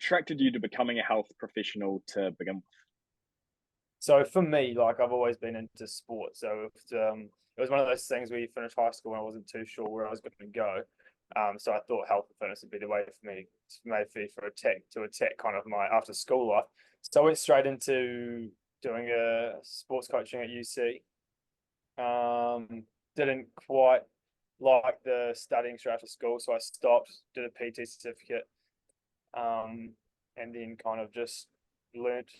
attracted you to becoming a health professional to begin with? So for me, like I've always been into sport. So it was one of those things where you finish high school and I wasn't too sure where I was going to go. So I thought health and fitness would be the way for me, to attack kind of my after school life. So I went straight into doing a sports coaching at UC. Didn't quite like the studying straight after school, so I stopped, did a PT certificate, and then kind of just learnt.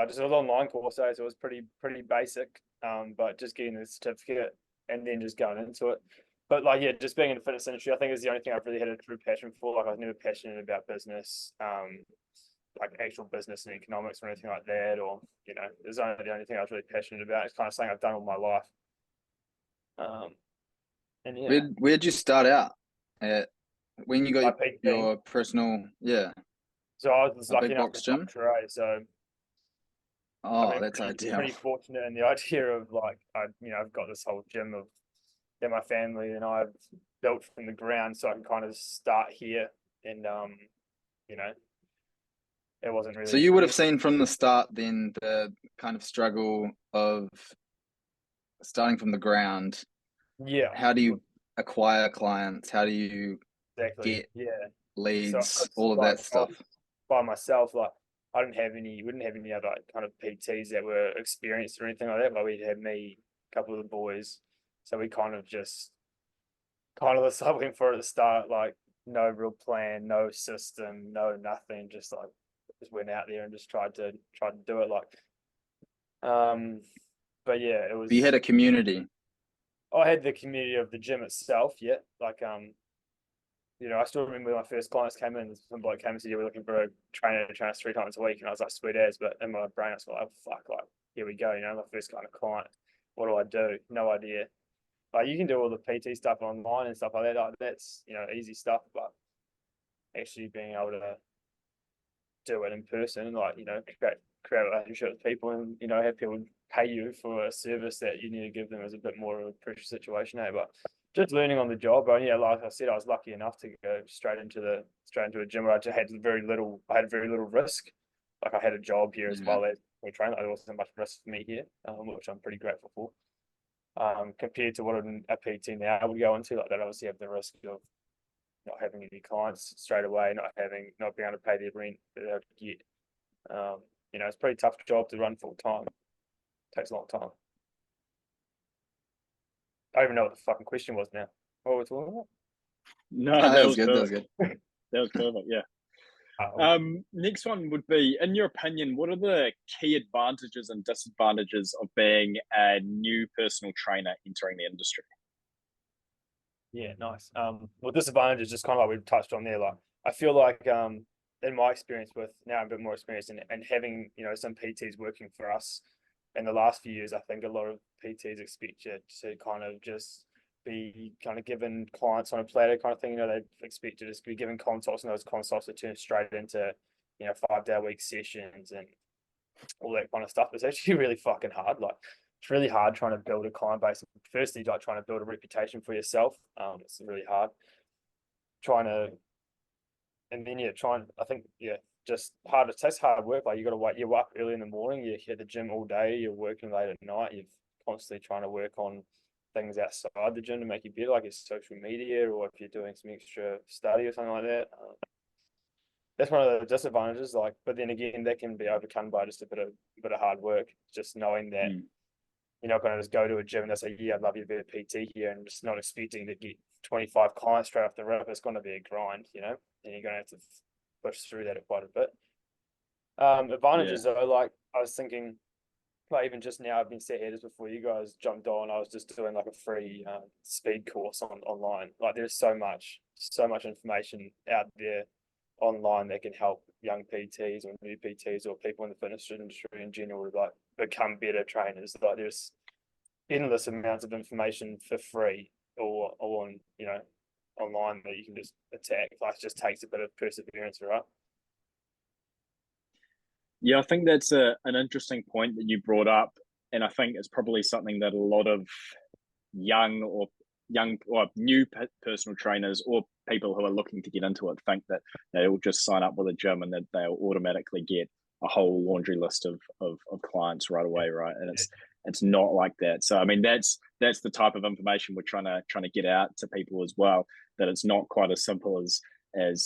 Just an online course, so it was pretty basic, but just getting the certificate and then just going into it. But like, yeah, just being in the fitness industry, I think is the only thing I've really had a true passion for. Like, I was never passionate about business, like actual business and economics or anything like that, or it's only the only thing I was really passionate about. It's kind of something I've done all my life. And yeah, Where'd you start out at when you got I your, peaked then. your personal, yeah, So I was a lucky big enough to box gym? touch Ray. So I've Oh, been that's ideal. pretty fortunate in the idea of like I've got this whole gym of that my family and I've built from the ground, so I can kind of start here. And you know, it wasn't So really you would have seen from the start then the kind of struggle of starting from the ground. yeah, How do you acquire clients? How do you exactly, get yeah. So leads? it's All of like that I was stuff. by myself, like wouldn't have any other kind of PTs that were experienced or anything like that. Like we'd have me, a couple of the boys, so we kind of just kind of the went for it at the start, like no real plan, no system, no nothing, just went out there and just tried to do it. Um, but yeah, it But you had was. a community. I had the community of the gym itself, yeah. I still remember when my first clients came in. Some bloke came and said, "Yeah, we're looking for a trainer to train us 3 times a week," and I was like, "Sweet as," but in my brain, I was like, "Oh fuck, like here we go." My first kind of client. What do I do? No idea. Like you can do all the PT stuff online and stuff like that. Like that's easy stuff, but actually being able to do it in person, like create a relationship with people, and have people pay you for a service that you need to give them is a bit more of a pressure situation, But just learning on the job, but yeah, like I said, I was lucky enough to go straight into a gym where I just had very little. I had very little risk. Like I had a job here as Yeah. well as a trainer. There wasn't much risk for me here, which I'm pretty grateful for. Compared to what a PT now would go into, like that obviously have the risk of not having any clients straight away, not being able to pay their rent that they have to get. It's a pretty tough job to run full time. It takes a long time. I don't even know what the fucking question was now. What were we talking about? No, Oh, that that was was good. That was perfect. good. That was perfect. Yeah. Um, Next one would be, in your opinion, what are the key advantages and disadvantages of being a new personal trainer entering the industry? yeah, nice. Well, disadvantage is just kind of like we've touched on there. Like, I feel like in my experience with now I'm a bit more experienced and having some PTs working for us in the last few years, I think a lot of PTs expect you to kind of just be kind of given clients on a platter kind of thing. They expect you to just be given consults, and those consults are turned straight into 5-day a week sessions and all that kind of stuff. It's actually really fucking hard. Like it's really hard trying to build a client base. Firstly, like trying to build a reputation for yourself. It's really hard. Trying to, and then I think just hard. It takes hard work. Like you got to wait. You're up early in the morning. You're at the gym all day. You're working late at night. You're constantly trying to work on things outside the gym to make you better, like your social media, or if you're doing some extra study or something like that. That's one of the disadvantages. Like, but then again, that can be overcome by just a bit of hard work. Just knowing that Mm. you're not going to just go to a gym and they say, "Yeah, I'd love you to be a PT here," and just not expecting to get 25 clients straight off the rip. It's going to be a grind, and you're going to have to push through that quite a bit. Yeah. Advantages though, like I was thinking, like even just now, I've been sat here just before you guys jumped on. I was just doing like a free speed course online. Like there's so much information out there online that can help young PTs or new PTs or people in the fitness industry in general to like become better trainers. Like there's endless amounts of information for free or on online that you can just attack. Like it just takes a bit of perseverance, right? Yeah, I think that's an interesting point that you brought up. And I think it's probably something that a lot of young or young or new personal trainers or people who are looking to get into it think that they'll just sign up with a gym and that they'll automatically get a whole laundry list of clients right away, right? And it's not like that. So I mean, that's the type of information we're trying to get out to people as well. That it's not quite as simple as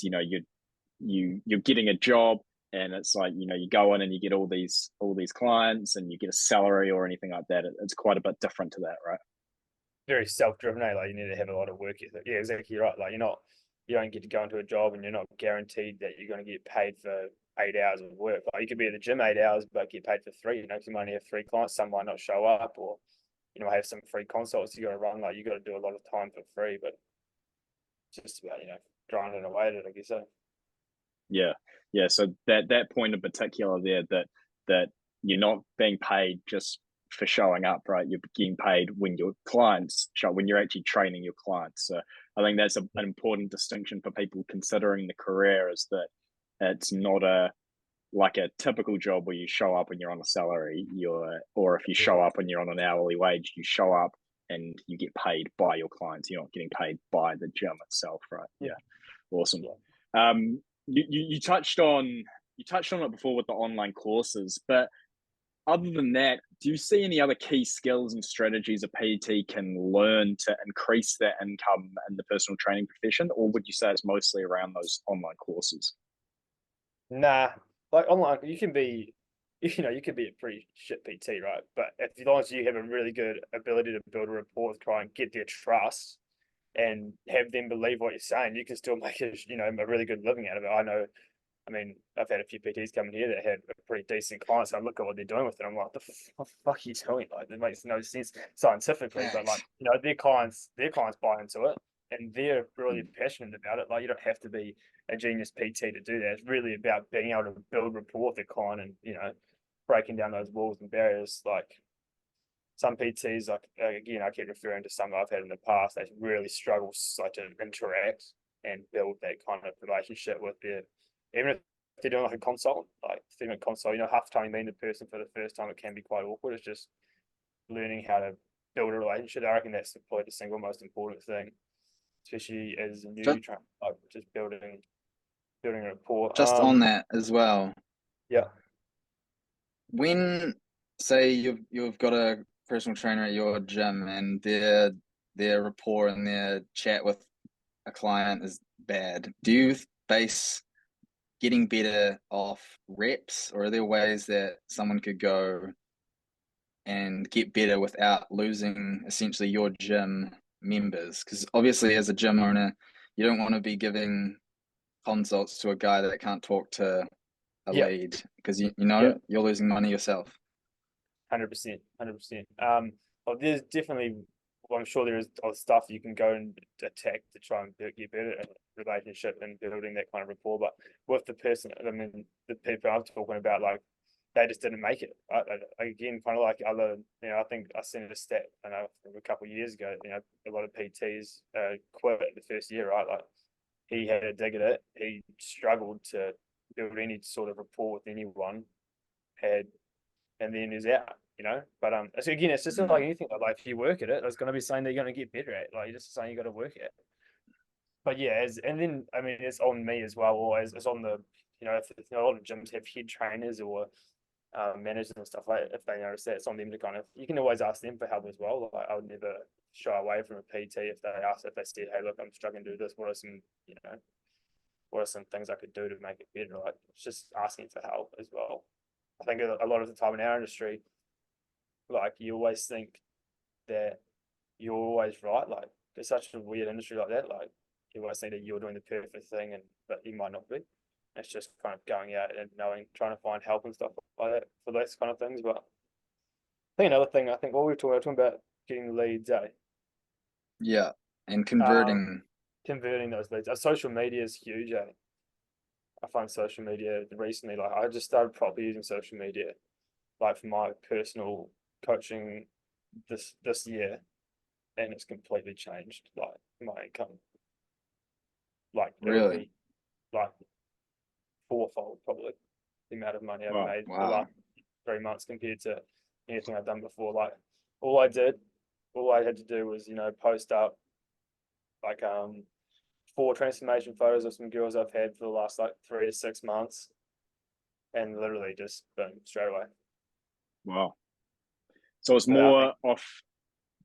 you're getting a job and it's like, you go in and you get all these clients and you get a salary or anything like that. It's quite a bit different to that, right? Very self-driven, eh? Like you need to have a lot of work ethic. Yeah, exactly right. Like you don't get to go into a job and you're not guaranteed that you're going to get paid for 8 hours of work. Like you could be at the gym 8 hours, but get paid for three. Because you might only have three clients. Some might not show up, or have some free consults you got to run. Like you got to do a lot of time for free, but it's just about grinding away at it, I guess. So. Yeah. So that point in particular there, that you're not being paid just for showing up, right? You're getting paid when your clients show, when you're actually training your clients. So I think that's an important distinction for people considering the career, is that it's not like a typical job where you show up and you're on a salary, or if you show up and you're on an hourly wage, you show up and you get paid by your clients. You're not getting paid by the gym itself, right? Yeah. Awesome. You touched on it before with the online courses, but other than that, do you see any other key skills and strategies a PT can learn to increase their income in the personal training profession, or would you say it's mostly around those online courses? Nah, like online, you can be a pretty shit PT, right? But as long as you have a really good ability to build a rapport, try and get their trust, and have them believe what you're saying, you can still make a really good living out of it. I mean, I've had a few PTs come in here that had a pretty decent clients. So I look at what they're doing with it. I'm like, what the fuck are you doing? Like, it makes no sense scientifically, but like, their clients buy into it and they're really passionate about it. Like, you don't have to be a genius PT to do that. It's really about being able to build rapport with the client and, breaking down those walls and barriers. Like some PTs, like again, I keep referring to some I've had in the past, they really struggle to interact and build that kind of relationship with their, even if they're doing like a consult, like 3-minute consult, half the time you meet the person for the first time, it can be quite awkward. It's just learning how to build a relationship. I reckon that's probably the single most important thing, especially as a new trainer, like just building a rapport. Just on that as well. Yeah. When say you've got a personal trainer at your gym and their rapport and their chat with a client is bad, do you base getting better off reps, or are there ways that someone could go and get better without losing essentially your gym members? Because obviously as a gym owner, you don't want to be giving consults to a guy that can't talk to a lead, because you're losing money yourself. 100%. Well, there's definitely, I'm sure there is stuff you can go and attack to try and get better at relationship and building that kind of rapport. But with the person, I mean, the people I'm talking about, like, they just didn't make it. Right? Again, kind of like other, I think I seen a stat, a couple of years ago, a lot of PTs quit the first year, right? Like, he had a dig at it. He struggled to build any sort of rapport with anyone, and then is out, But so again, it's just not like anything. Like if you work at it, there's going to be something that you're going to get better at. Like you're just saying you got to work at. But yeah, and then I mean, it's on me as well. Or it's on the, if a lot of gyms have head trainers or managers and stuff like that, if they notice that, it's on them to kind of. You can always ask them for help as well. Like I would never shy away from a PT if they said, hey, look, I'm struggling to do this. What are some things I could do to make it better? Like it's just asking for help as well. I think a lot of the time in our industry, like you always think that you're always right. Like there's such a weird industry like that. Like you always think that you're doing the perfect thing, but you might not be. It's just kind of going out and trying to find help and stuff like that for those kind of things. But I think another thing, what we were talking about getting the leads, Yeah, and converting those leads. Social media is huge. I find social media recently, like I just started properly using social media, like for my personal coaching this year, and it's completely changed like my income. Like really, like fourfold probably the amount of money I've made the last 3 months compared to anything I've done before. Like all I had to do was post up like 4 transformation photos of some girls I've had for the last like 3 to 6 months, and literally just boom straight away. Wow. So it's But I more think off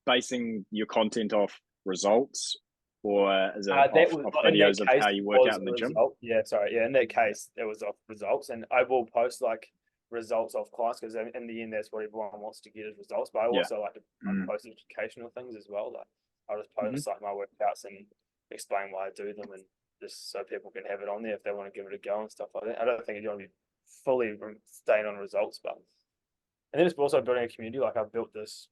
basing your content off results, or is it that off, was off in that videos of case how you work was out in a the gym? result. Yeah, sorry. Yeah, in that case it was off results, and I will post like results of class because in the end that's what everyone wants to get is results. But I Yeah. also like to Mm. post educational things as well. Like I'll just Mhm. post like my workouts and explain why I do them, and just so people can have it on there if they want to give it a go and stuff like that. I don't think you want to be fully staying on results, but and then it's also building a community. Like I've built this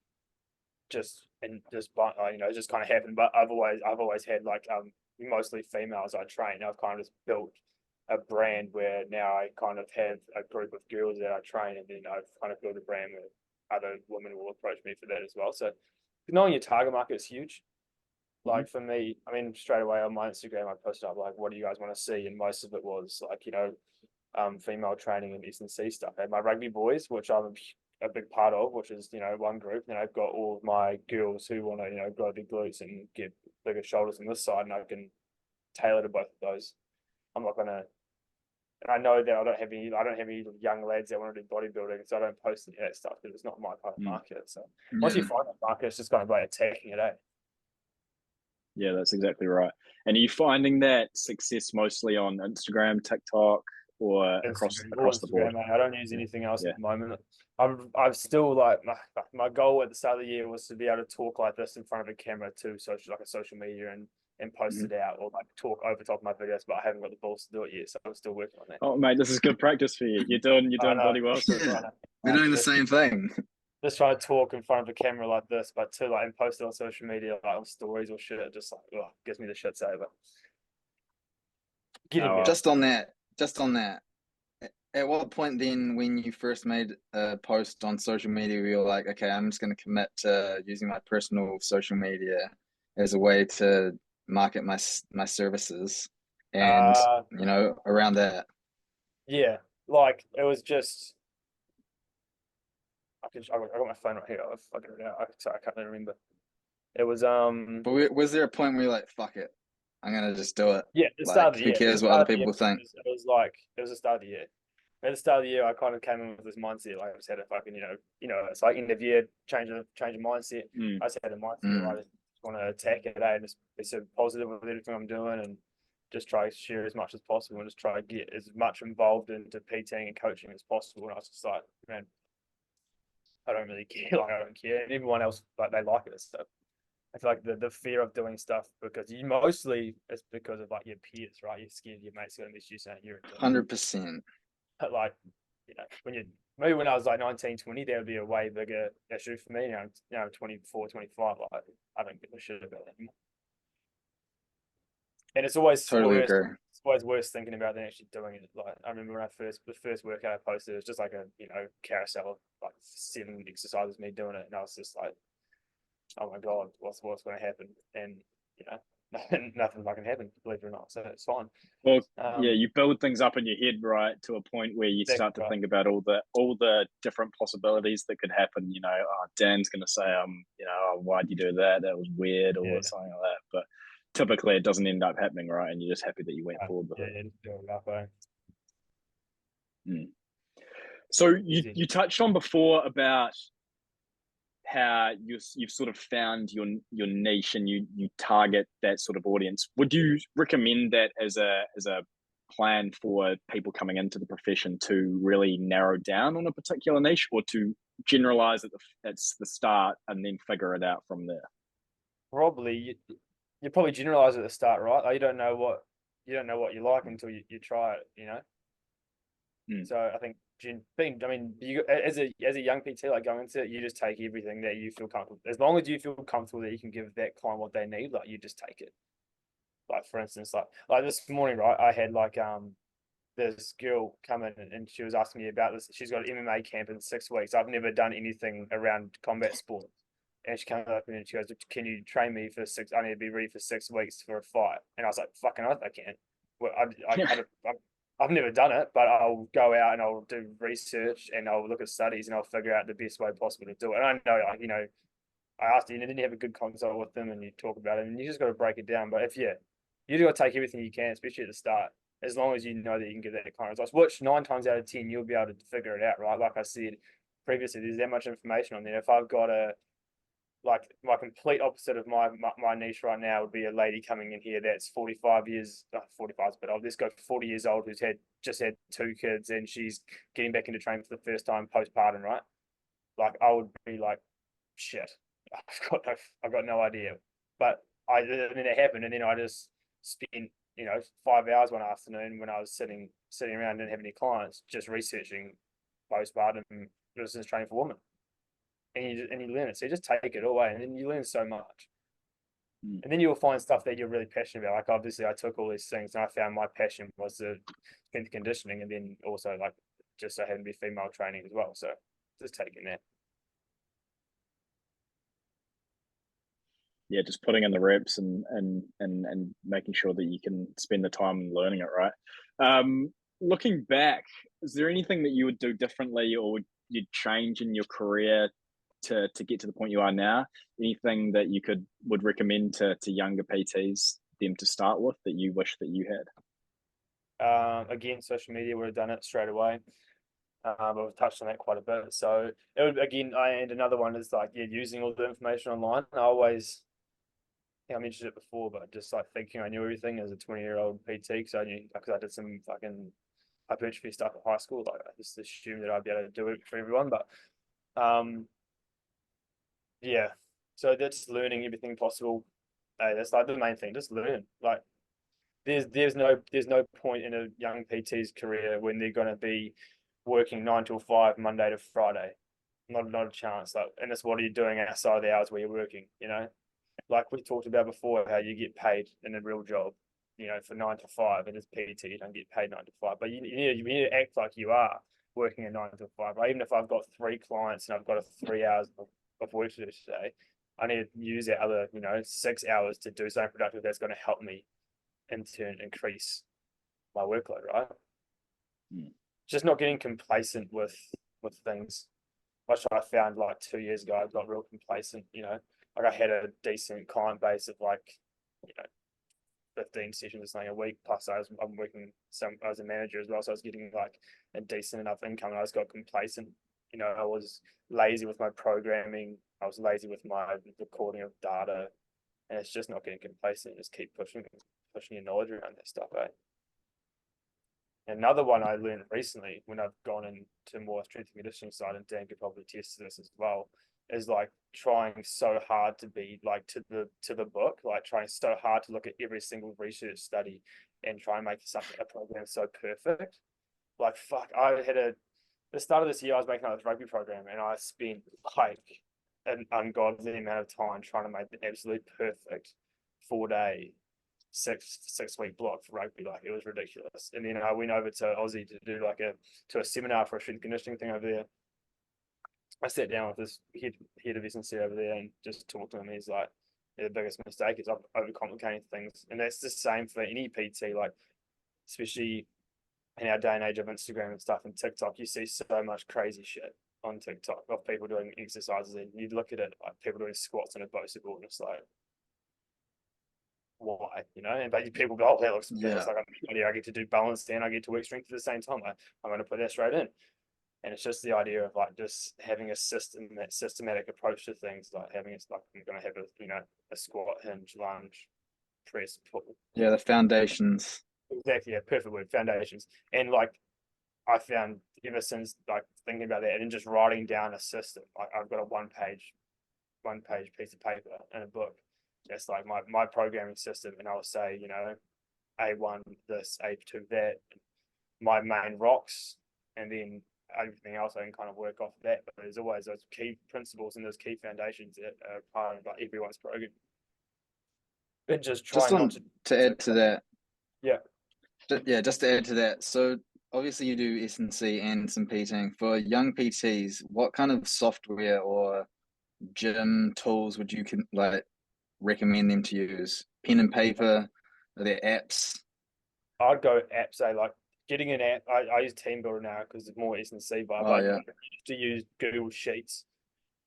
just and just by it just kind of happened. But I've always had like mostly females I train. I've kind of just built a brand where now I kind of have a group of girls that I train, and then I've kind of built a brand where other women will approach me for that as well. So knowing your target market is huge. Mhm. Like for me, I mean, straight away on my Instagram, I posted up like, "What do you guys want to see?" And most of it was like, female training and S&C stuff. I had my rugby boys, which I'm a big part of, which is one group. Then I've got all of my girls who want to grow their glutes and get bigger shoulders on this side, and I can tailor to both of those. I'm not gonna. And I know that I don't have any young lads that want to do bodybuilding, so I don't post any of that stuff because it's not my kind of Mm. market. So once you Yeah. find that market, it's just kind of like attacking it. Yeah, that's exactly right. And are you finding that success mostly on Instagram, TikTok, or across Instagram, all across the board? Instagram, mate. I don't use anything else Yeah. at the moment. I've still like my goal at the start of the year was to be able to talk like this in front of a camera to social like a social media and post Mhm. it out or like talk over top of my videos, but I haven't got the balls to do it yet, so I'm still working on that. Oh, mate, this is good practice for you. You're I doing know. bloody well so Yeah. far. We're doing the Just same thing. trying to talk in front of a camera like this, but to like and post it on social media like on stories or shit, it just like gives me the shits over. Getting Oh, there. well. Just on that. At what point then, when you first made a post on social media, where you're like, okay, I'm just going to commit to using my personal social media as a way to market my services, and Uh, around that. yeah, like it was just I got my phone right here. I'll figure it out. Sorry, I can't really remember. It was But was there a point where you're like, fuck it, I'm gonna just do it? yeah, the start of Like, the who year. The cares what start other of the year people think? it was the start of the year. At the start of the year, I kind of came in with this mindset. Like I just had a fucking it's like end of year change of mindset. Mm. I just had a mindset where I Mm. just want to attack it and just be so positive with everything I'm doing and just try to share as much as possible and just try to get as much involved into PTing and coaching as possible. And I was just like, man, I don't really care. Like I don't care. And everyone else like they like it. So I feel like the fear of doing stuff because you mostly it's because of like your peers, right? You're scared your mate's gonna miss you saying you're into it. 100%. But like, when you maybe when I was like 19, 20, that would be a way bigger issue for me. Now 24, 25, like I don't give a shit about that anymore. And it's always Totally worse. agree. It's always worse thinking about than actually doing it. Like I remember when the first workout I posted, it was just like a carousel of like 7 exercises, me doing it, and I was just like, oh my god, what's going to happen? And you know, nothing fucking happened, believe it or not. So it's fine. Well, yeah, you build things up in your head, right, to a point where you Exactly start to right. think about all the different possibilities that could happen. Oh, Dan's going to say, oh, why'd you do that? That was weird, or Yeah, something like that. But typically, it doesn't end up happening, right? And you're just happy that you went forward with yeah, it. yeah, just do it that way. Mm. So Easy. you touched on before about how you've sort of found your niche and you target that sort of audience. Would you recommend that as a plan for people coming into the profession to really narrow down on a particular niche, or to generalize at the start and then figure it out from there? Probably you probably generalize at the start, right? Like you don't know what you like until you try it. Mm. So I think I mean, you as a young PT, like going into it, you just take everything that you feel comfortable. As long as you feel comfortable that you can give that client what they need, like you just take it. Like for instance, like this morning, right? I had like this girl come in and she was asking me about this. She's got an MMA camp in 6 weeks. I've never done anything around combat sport. And she comes up and she goes, "Can you train me for 6? I need to be ready for 6 weeks for a fight." And I was like, "Fucking oath, I can." Well, I've never done it, but I'll go out and I'll do research and I'll look at studies and I'll figure out the best way possible to do it. And I know, I asked you, and then you have a good consult with them and you talk about it, and you just got to break it down. But you just got to take everything you can, especially at the start, as long as you know that you can get that kind of results, which 9 times out of 10, you'll be able to figure it out, right? Like I said previously, there's that much information on there. If I've got like my complete opposite of my niche right now would be a lady coming in here that's 45 years, 45, but let's go 40 years old, who's just had 2 kids, and she's getting back into training for the first time postpartum, right? Like I would be like, shit, I've got no idea. But and then it happened, and then I just spent 5 hours one afternoon when I was sitting around, didn't have any clients, just researching postpartum resistance training for women, and you learn it. So you just take it all away, and then you learn so much. And then you'll find stuff that you're really passionate about. Like obviously, I took all these things, and I found my passion was the strength conditioning, and then also like just so having to be female training as well. So just taking that. Yeah, just putting in the reps and making sure that you can spend the time learning it, right? Looking back, is there anything that you would do differently or you'd change in your career to get to the point you are now? Anything that you would recommend to younger PTs them to start with that you wish that you had? Again, social media would have done it straight away. But we've touched on that quite a bit. So it would and another one is like using all the information online. I mentioned it before, but just like thinking I knew everything as a 20-year-old PT, because I did some fucking hypertrophy stuff at high school. Like I just assumed that I'd be able to do it for everyone, but yeah. So that's learning everything possible. That's like the main thing. Just learn. Like there's no point in a young PT's career when they're going to be working 9 till 5 Monday to Friday. Not a chance. Like, and that's what are you doing outside of the hours where you're working? Like we talked about before, how you get paid in a real job, for 9 to 5, and as PT, you don't get paid 9 to 5. But you need to act like you are working a 9 to 5. Right? Even if I've got 3 clients and I've got 3 hours of work to do today, I need to use that other 6 hours to do something productive that's going to help me in turn increase my workload. Right? Just not getting complacent with things. Which I found like 2 years ago, I got real complacent. Like I had a decent client base of 15 sessions or something a week. Plus, I'm working I was a manager as well, so I was getting like a decent enough income, and I just got complacent. I was lazy with my programming. I was lazy with my recording of data, and it's just not getting complacent. Just keep pushing your knowledge around that stuff. Another one I learned recently when I've gone into more strength and conditioning side, and Dan could probably test this as well, is like trying so hard to be like to the book, like trying so hard to look at every single research study and try and make a program so perfect. Like fuck, the start of this year I was making this rugby program, and I spent like an ungodly amount of time trying to make the absolute perfect 4-day 6 week block for rugby. Like it was ridiculous. And then I went over to Aussie to do a seminar for a strength conditioning thing over there. I sat down with this head of S&C over there and just talked to him. He's like, the biggest mistake is overcomplicating things, and that's the same for any PT. Like especially in our day and age of Instagram and stuff and TikTok, you see so much crazy shit on TikTok of people doing exercises, and you look at it like people doing squats in a BOSU board, and it's like, why, and but people go, oh, that looks it's like I get to do balance and I get to work strength at the same time. I'm going to put that straight in. And it's just the idea of like just having a systematic approach to things, like having it's like I'm going to have a squat, hinge, lunge, press, pull. Yeah, the foundations. Exactly, yeah, perfect word, foundations. And like I found ever since like thinking about that and just writing down a system, like I've got a one page piece of paper in a book. That's like my programming system, and I'll say, A1 this, A2 that, my main rocks, and then everything else I can kind of work off that. But there's always those key principles and those key foundations that are part of like everyone's program. But just trying to add to that. Yeah. Just to add to that. So obviously you do S&C and some PTing. For young PTs, what kind of software or gym tools would you recommend them to use? Pen and paper? Are there apps? I'd go apps. Like getting an app. I use Team Builder now because it's more S&C vibe. I used to use Google Sheets,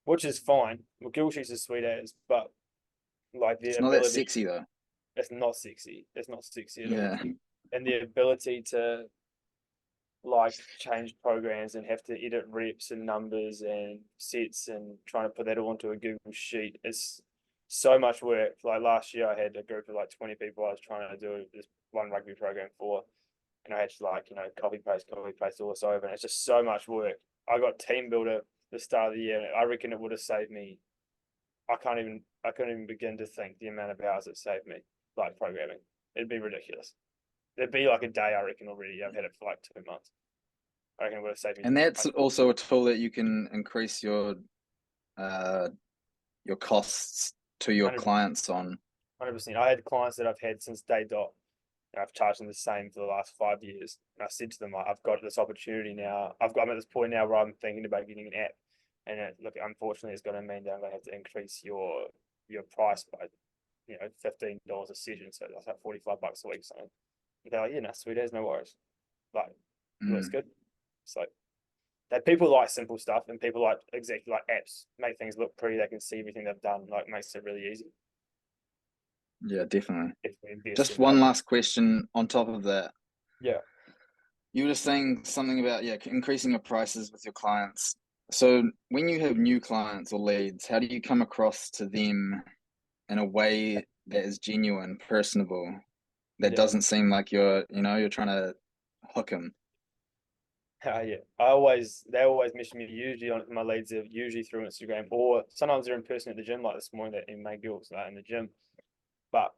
which is fine. Well, Google Sheets is sweet as, but like the It's not that ability, sexy though. it's not sexy. It's not sexy at all. Yeah. And the ability to like change programs and have to edit reps and numbers and sets and trying to put that all into a Google Sheet is so much work. Like last year, I had a group of like 20 people I was trying to do this one rugby program for, and I had to like copy paste all this over, and it's just so much work. I got Team Builder the start of the year, and I reckon it would have saved me. I couldn't even begin to think the amount of hours it saved me, like programming. It'd be ridiculous. It'd be like a day, I reckon, already. I've had it for like 2 months. I reckon it would have saved me. And that's also a tool that you can increase your costs to your 100%. clients on. 100%. I had clients that I've had since day dot, and I've charged them the same for the last 5 years. And I said to them, like, I've got this opportunity now. I'm at this point now where I'm thinking about getting an app. And look, unfortunately, it's going to mean that I'm going to have to increase your price by, $15 a session. So that's like $45 a week. So they're like, yeah, no, sweet as, no worries. Like, looks good. So that people like simple stuff, and people like exactly like apps make things look pretty. They can see everything they've done. Like, makes it really easy. Yeah, definitely. Definitely Just one last question on top of that. Yeah. You were just saying something about increasing your prices with your clients. So when you have new clients or leads, how do you come across to them in a way that is genuine, personable, that doesn't seem like you're trying to hook them? Yeah, they always message me. Usually on my leads are usually through Instagram, or sometimes they're in person at the gym, like this morning that in my girls in the gym. But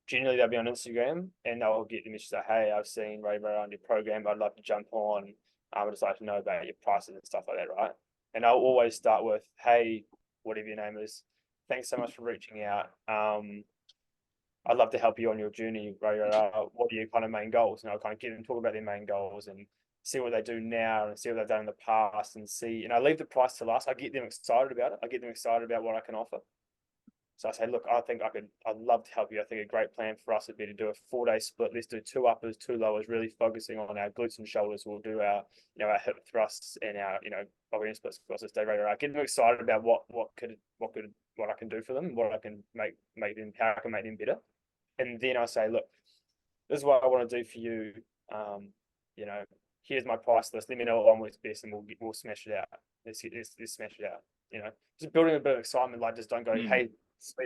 generally they'll be on Instagram, and they'll get the message like, "Hey, I've seen Ray on your program. I'd love to jump on. I would just like to know about your prices and stuff like that, right?" And I'll always start with, "Hey, whatever your name is, thanks so much for reaching out. I'd love to help you on your journey. What are your kind of main goals?" And I'll kind of get them talk about their main goals and see what they do now and see what they've done in the past and see. And I leave the price to last. I get them excited about it. I get them excited about what I can offer. So I say, look, I'd love to help you. I think a great plan for us would be to do a 4-day split. Let's do 2 uppers, 2 lowers, really focusing on our glutes and shoulders. We'll do our, our hip thrusts and our, body splits across this day. Get them excited about what I can do for them, what I can make them, how I can make them better. And then I say, look, this is what I want to do for you. Here's my price list. Let me know what one works best, and we'll smash it out. Let's smash it out. Just building a bit of excitement. Like, just don't go, hey,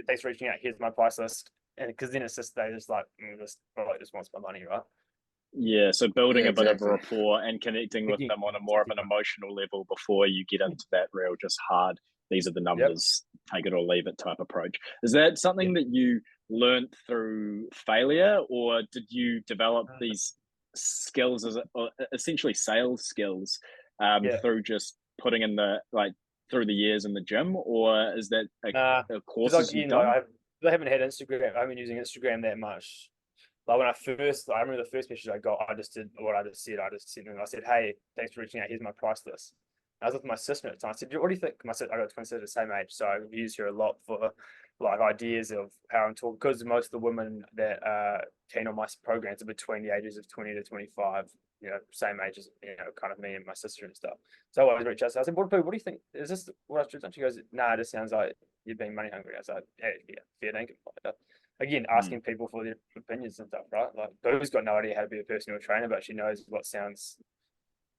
thanks for reaching out. Here's my price list, and because then it's just this probably just wants my money, right? Yeah, so building a bit of a rapport and connecting with them on a more of an emotional level before you get into that real just hard, these are the numbers, take it or leave it type approach. Is that something that you learned through failure, or did you develop these skills as essentially sales skills through just putting in through the years in the gym, or is that a courses you've done? I haven't had Instagram. I haven't been using Instagram that much. Like I remember the first message I got, I just did what I just said. I just sent them. I said, "Hey, thanks for reaching out. Here's my price list." I was with my sister at the time. I said, "What do you think?" I said, "I got twin sisters the same age, so I use her a lot for like ideas of how I'm talking." Because most of the women that came on my programs are between the ages of 20 to 25. Same age as kind of me and my sister and stuff. So I always reach out. So I said, "What do you think? Is this what I should do?" She goes, "Nah, it just sounds like you're being money hungry." I was like, "Hey, yeah, fair dinkum." Again, asking people for their opinions and stuff, right? Like, Boo's got no idea how to be a personal trainer, but she knows what sounds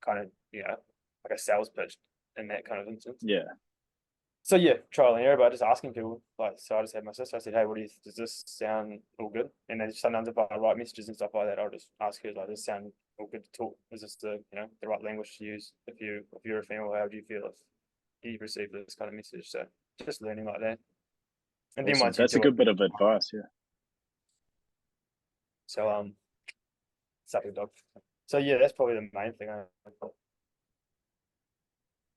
kind of, like a sales pitch in that kind of instance. Yeah. So yeah, trial and error, but just asking people. So I just had my sister. I said, "Hey, does this sound all good?" And then sometimes if I write messages and stuff like that, I'll just ask her, like, "Does this sound all good to talk? Is this the right language to use? If you're a female, how do you feel if you receive this kind of message?" So just learning like that. And awesome. then once that's a good bit of advice, yeah. So suck a dog. So yeah, that's probably the main thing.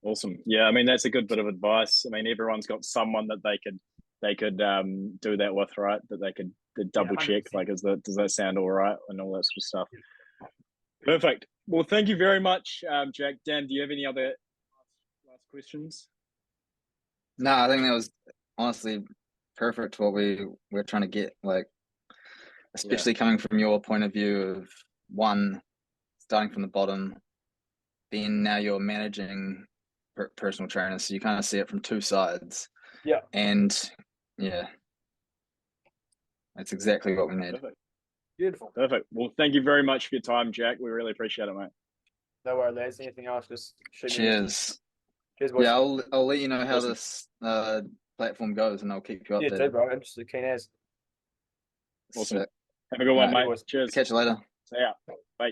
Awesome. Yeah, I mean that's a good bit of advice. I mean everyone's got someone that they could do that with, right? That they could double check. Like, does that sound all right and all that sort of stuff. Perfect. Well, thank you very much, Jack. Dan, do you have any other last questions? No, I think that was honestly perfect. What we're trying to get, like, especially coming from your point of view of one, starting from the bottom, then now you're managing personal trainers, so you kind of see it from two sides. Yeah. And yeah, that's exactly what we need. Perfect. Beautiful. Perfect. Well, thank you very much for your time, Jack. We really appreciate it, mate. No worries, lads. Anything else? Just shoot me. Cheers. Cheers, boys. Yeah, I'll let you know how Awesome. this platform goes, and I'll keep you Yeah, updated. too, bro. Interested, keen as. Awesome. Sick. Have a good one, Alright, mate. boys. Cheers. Catch you later. See ya. Bye.